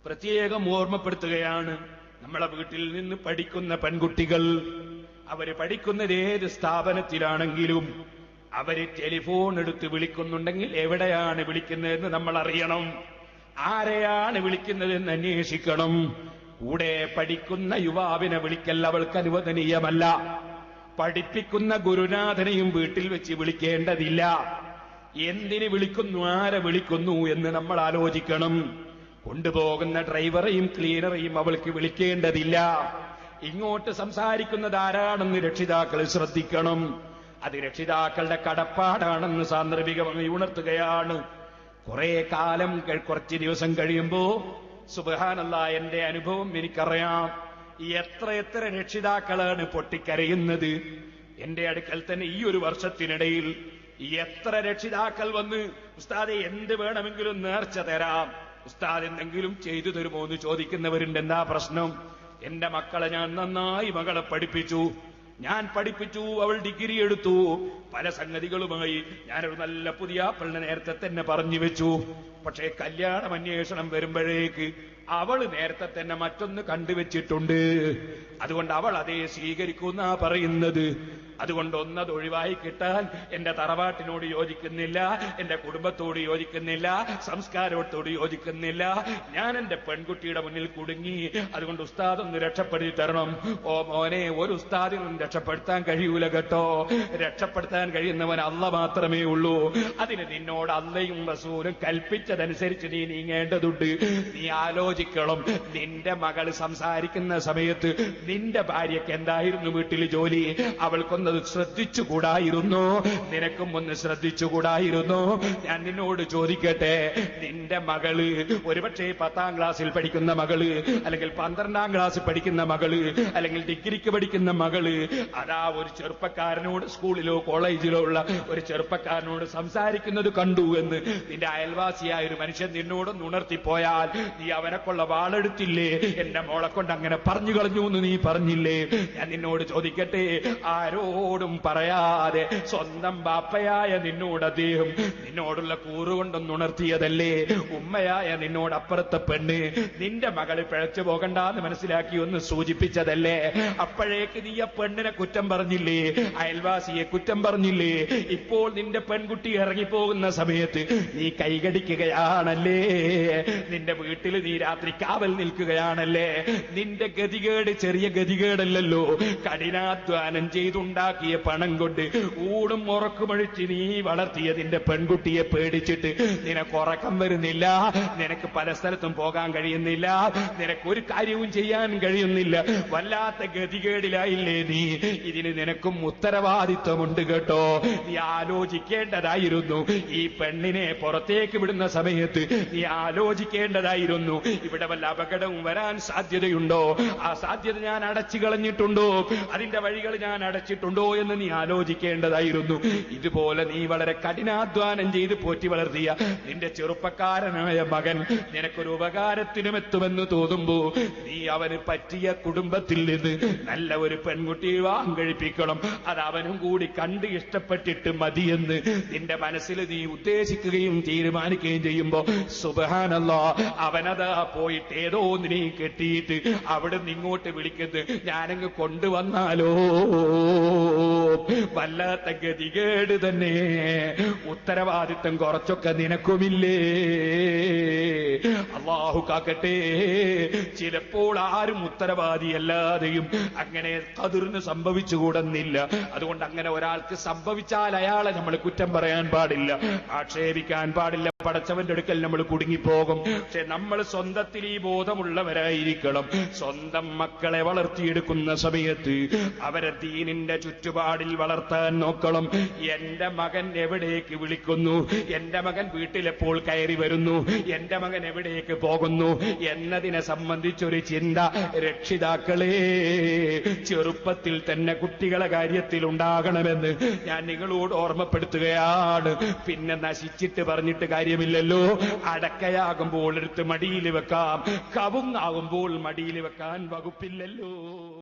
പ്രത്യേകം ഓർമ്മപ്പെടുത്തുകയാണ്. നമ്മളെ വീട്ടിൽ നിന്ന് പഠിക്കുന്ന പെൺകുട്ടികൾ, അവര് പഠിക്കുന്നത് ഏത് സ്ഥാപനത്തിലാണെങ്കിലും അവര് ടെലിഫോൺ എടുത്ത് വിളിക്കുന്നുണ്ടെങ്കിൽ എവിടെയാണ് വിളിക്കുന്നതെന്ന് നമ്മൾ അറിയണം. ആരെയാണ് വിളിക്കുന്നതെന്ന് അന്വേഷിക്കണം. കൂടെ പഠിക്കുന്ന യുവാവിനെ വിളിക്കൽ അവൾക്ക് അനുവദനീയമല്ല. പഠിപ്പിക്കുന്ന ഗുരുനാഥനെയും വീട്ടിൽ വെച്ച് വിളിക്കേണ്ടതില്ല. എന്തിന് വിളിക്കുന്നു, ആരെ വിളിക്കുന്നു എന്ന് നമ്മൾ ആലോചിക്കണം. കൊണ്ടുപോകുന്ന ഡ്രൈവറെയും ക്ലീനറെയും അവൾക്ക് വിളിക്കേണ്ടതില്ല. ഇങ്ങോട്ട് സംസാരിക്കുന്നത് ആരാണെന്ന് രക്ഷിതാക്കൾ ശ്രദ്ധിക്കണം. അത് രക്ഷിതാക്കളുടെ കടപ്പാടാണെന്ന് സാന്ദർഭികമായി ഉണർത്തുകയാണ്. കുറെ കാലം, കുറച്ച് ദിവസം കഴിയുമ്പോ സുബ്ഹാനല്ലാഹ്, എന്റെ അനുഭവം എനിക്കറിയാം. എത്ര രക്ഷിതാക്കളാണ് പൊട്ടിക്കരയുന്നത്. എന്റെ അടുക്കൽ തന്നെ ഈ ഒരു വർഷത്തിനിടയിൽ എത്ര രക്ഷിതാക്കൾ വന്ന്, ഉസ്താദെ എന്ത് വേണമെങ്കിലും നേർച്ച തരാം, ഉസ്താദ് എന്തെങ്കിലും ചെയ്തു തരുമോ എന്ന് ചോദിക്കുന്നവരുണ്ട്. എന്താ പ്രശ്നം? എന്റെ മക്കളെ ഞാൻ നന്നായി മകളെ പഠിപ്പിച്ചു, അവൾ ഡിഗ്രി എടുത്തു, പല സംഗതികളുമായി ഞാനൊരു നല്ല പുതിയാപ്പിളിനെ നേരത്തെ തന്നെ പറഞ്ഞു വെച്ചു. പക്ഷേ കല്യാണം അന്വേഷണം വരുമ്പോഴേക്ക് അവള് നേരത്തെ തന്നെ മറ്റൊന്ന് കണ്ടുവച്ചിട്ടുണ്ട്. അതുകൊണ്ട് അവൾ അതേ സ്വീകരിക്കുന്ന പറയുന്നത്. അതുകൊണ്ട് ഒന്നത് ഒഴിവായി കിട്ടാൻ എന്റെ തറവാട്ടിനോട് യോജിക്കുന്നില്ല, എന്റെ കുടുംബത്തോട് യോജിക്കുന്നില്ല, സംസ്കാരത്തോട് യോജിക്കുന്നില്ല. ഞാൻ എന്റെ പെൺകുട്ടിയുടെ മുന്നിൽ കുടുങ്ങി. അതുകൊണ്ട് ഉസ്താദ് ഒന്ന് രക്ഷപ്പെടുത്തി തരണം. ഓ മോനെ, ഒരു ഉസ്താദിനും രക്ഷപ്പെടുത്താൻ കഴിയൂല കേട്ടോ. രക്ഷപ്പെടുത്താൻ കഴിയുന്നവൻ അള്ള മാത്രമേ ഉള്ളൂ. അതിന് നിന്നോട് അള്ളയും റസൂലും കൽപ്പിച്ചതനുസരിച്ച് നീ നീങ്ങേണ്ടതുണ്ട്. നീ ആലോചിക്കണം. നിന്റെ മകള് സംസാരിക്കുന്ന സമയത്ത് നിന്റെ ഭാര്യയ്ക്ക് എന്തായിരുന്നു വീട്ടിൽ ജോലി? അവൾക്കൊന്നത് ശ്രദ്ധിച്ചുകൂടായിരുന്നോ? നിനക്കും ഒന്ന് ശ്രദ്ധിച്ചുകൂടായിരുന്നോ? ഞാൻ നിന്നോട് ചോദിക്കട്ടെ, നിന്റെ മകള് ഒരുപക്ഷെ 10ാം ക്ലാസ്സിൽ പഠിക്കുന്ന മകള്, അല്ലെങ്കിൽ 12ാം ക്ലാസ്സിൽ പഠിക്കുന്ന മകള്, അല്ലെങ്കിൽ ഡിഗ്രിക്ക് പഠിക്കുന്ന മകള്, അതാ ഒരു ചെറുപ്പക്കാരനോട്, സ്കൂളിലോ കോളേജിലോ ഉള്ള ഒരു ചെറുപ്പക്കാരനോട് സംസാരിക്കുന്നത് കണ്ടു എന്ന് നിന്റെ അയൽവാസിയായ ഒരു മനുഷ്യൻ നിന്നോടൊന്ന് ഉണർത്തിപ്പോയാൽ നീ അവനെ കൊള്ള വാളെടുത്തില്ലേ? എന്റെ മോളെ കൊണ്ട് അങ്ങനെ പറഞ്ഞു കളഞ്ഞു എന്ന് നീ പറഞ്ഞില്ലേ? ഞാൻ നിന്നോട് ചോദിക്കട്ടെ, ആരോടും പറയാതെ സ്വന്തം ബാപ്പയായ നിന്നോട് അദ്ദേഹം നിന്നോടുള്ള കൂറുകൊണ്ടൊന്ന് ഉണർത്തിയതല്ലേ? ഉമ്മയായ നിന്നോട് അപ്പുറത്തെ പെണ്ണ് നിന്റെ മകള് പിഴച്ചു പോകണ്ടെന്ന് മനസ്സിലാക്കി ഒന്ന് സൂചിപ്പിച്ചതല്ലേ? അപ്പോഴേക്ക് നീ ആ പെണ്ണിനെ കുറ്റം പറഞ്ഞില്ലേ? അയൽവാസിയെ കുറ്റം പറഞ്ഞില്ലേ? ഇപ്പോൾ നിന്റെ പെൺകുട്ടി ഇറങ്ങിപ്പോകുന്ന സമയത്ത് നീ കൈകടിക്കുകയാണല്ലേ? നിന്റെ വീട്ടിൽ നീ രാത്രി കാവൽ നിൽക്കുകയാണല്ലേ? നിന്റെ ഗതികേട് ചെറിയ ഗതികേടല്ലല്ലോ. കഠിനാധ്വാനം ചെയ്തുണ്ടാക്കിയ പണം കൊണ്ട് ഊടും ഉറക്കുമഴിച്ച് നീ വളർത്തിയ നിന്റെ പെൺകുട്ടിയെ പേടിച്ചിട്ട് നിനക്ക് ഉറക്കം വരുന്നില്ല, നിനക്ക് പല സ്ഥലത്തും പോകാൻ കഴിയുന്നില്ല, നിനക്കൊരു കാര്യവും ചെയ്യാൻ കഴിയുന്നില്ല. വല്ലാത്ത ഗതികേടിലായില്ലേ നീ? ഇതിന് നിനക്കും ഉത്തരവാദിത്വമുണ്ട് കേട്ടോ. നീ ആലോചിക്കേണ്ടതായിരുന്നു. ഈ പെണ്ണിനെ പുറത്തേക്ക് വിടുന്ന സമയത്ത് നീ ആലോചിക്കേണ്ടതായിരുന്നു, ഇവിടെ വല്ല അപകടവും വരാൻ സാധ്യതയുണ്ടോ? ആ സാധ്യത ഞാൻ അടച്ചു കളഞ്ഞിട്ടുണ്ടോ? അതിന്റെ വഴികൾ ഞാൻ അടച്ചിട്ടുണ്ടോ എന്ന് നീ ആലോചിക്കേണ്ടതായിരുന്നു. ഇതുപോലെ നീ വളരെ കഠിനാധ്വാനം ചെയ്ത് പോറ്റി വളർത്തിയ നിന്റെ ചെറുപ്പക്കാരനായ മകൻ നിനക്കൊരു ഉപകാരത്തിനും എത്തുമെന്ന് തോന്നുമ്പോ നീ അവന് പറ്റിയ കുടുംബത്തിൽ നിന്ന് നല്ല ഒരു പെൺകുട്ടി വിവാഹം കഴിപ്പിക്കണം. അത് അവനും കൂടി കണ്ട് ഇഷ്ടപ്പെട്ടിട്ട് മതിയെന്ന് നിന്റെ മനസ്സിൽ നീ ഉദ്ദേശിക്കുകയും തീരുമാനിക്കുകയും ചെയ്യുമ്പോ സുബ്ഹാനല്ലാഹ്, അവനതാ പോയിട്ട് ഏതോ ഒന്നിനെയും കെട്ടിയിട്ട് അവിടെ നിന്ന് ഇങ്ങോട്ട് വിളിക്കുന്നത് ഞാനങ്ങ് കൊണ്ടുവന്നാലോ? വല്ലാത്ത ഗതികേട് തന്നെ. ഉത്തരവാദിത്വം കുറച്ചൊക്കെ നിനക്കുമില്ലേ? അല്ലാഹു കാക്കട്ടെ. ചിലപ്പോൾ ആരും ഉത്തരവാദിയല്ലാതെയും അങ്ങനെ ഖദറിന് സംഭവിച്ചുകൂടുന്നില്ല. അതുകൊണ്ട് അങ്ങനെ ഒരാൾക്ക് സംഭവിച്ചാൽ അയാളെ നമ്മൾ കുറ്റം പറയാൻ പാടില്ല, ആക്ഷേപിക്കാൻ പാടില്ല. പടച്ചവന്റെ അടുക്കൽ നമ്മൾ കുടുങ്ങിപ്പോകും. പക്ഷെ നമ്മൾ സ്വന്തത്തിൽ ഈ ബോധമുള്ളവരായിരിക്കണം. സ്വന്തം മക്കളെ വളർത്തിയെടുക്കുന്ന സമയത്ത് അവരെ ദീനിന്റെ ചുറ്റുപാടിൽ വളർത്താൻ നോക്കണം. എന്റെ മകൻ എവിടേക്ക് വിളിക്കുന്നു, എന്റെ മകൻ വീട്ടിലെപ്പോൾ കയറി വരുന്നു, എന്റെ മകൻ എവിടേക്ക് പോകുന്നു എന്നതിനെ സംബന്ധിച്ചൊരു ചിന്ത രക്ഷിതാക്കളെ ചെറുപ്പത്തിൽ തന്നെ കുട്ടികളെ കാര്യത്തിൽ ഉണ്ടാകണമെന്ന് ഞാൻ നിങ്ങളോട് ഓർമ്മപ്പെടുത്തുകയാണ്. പിന്നെ നശിച്ചിട്ട് പറഞ്ഞിട്ട് കാര്യമില്ലല്ലോ. അടക്കയാകുമ്പോൾ എടുത്ത് മടിയിൽ വെക്കാം, കവുങ്ങാകുമ്പോൾ മടിയിൽ വെക്കാൻ വകുപ്പില്ലല്ലോ.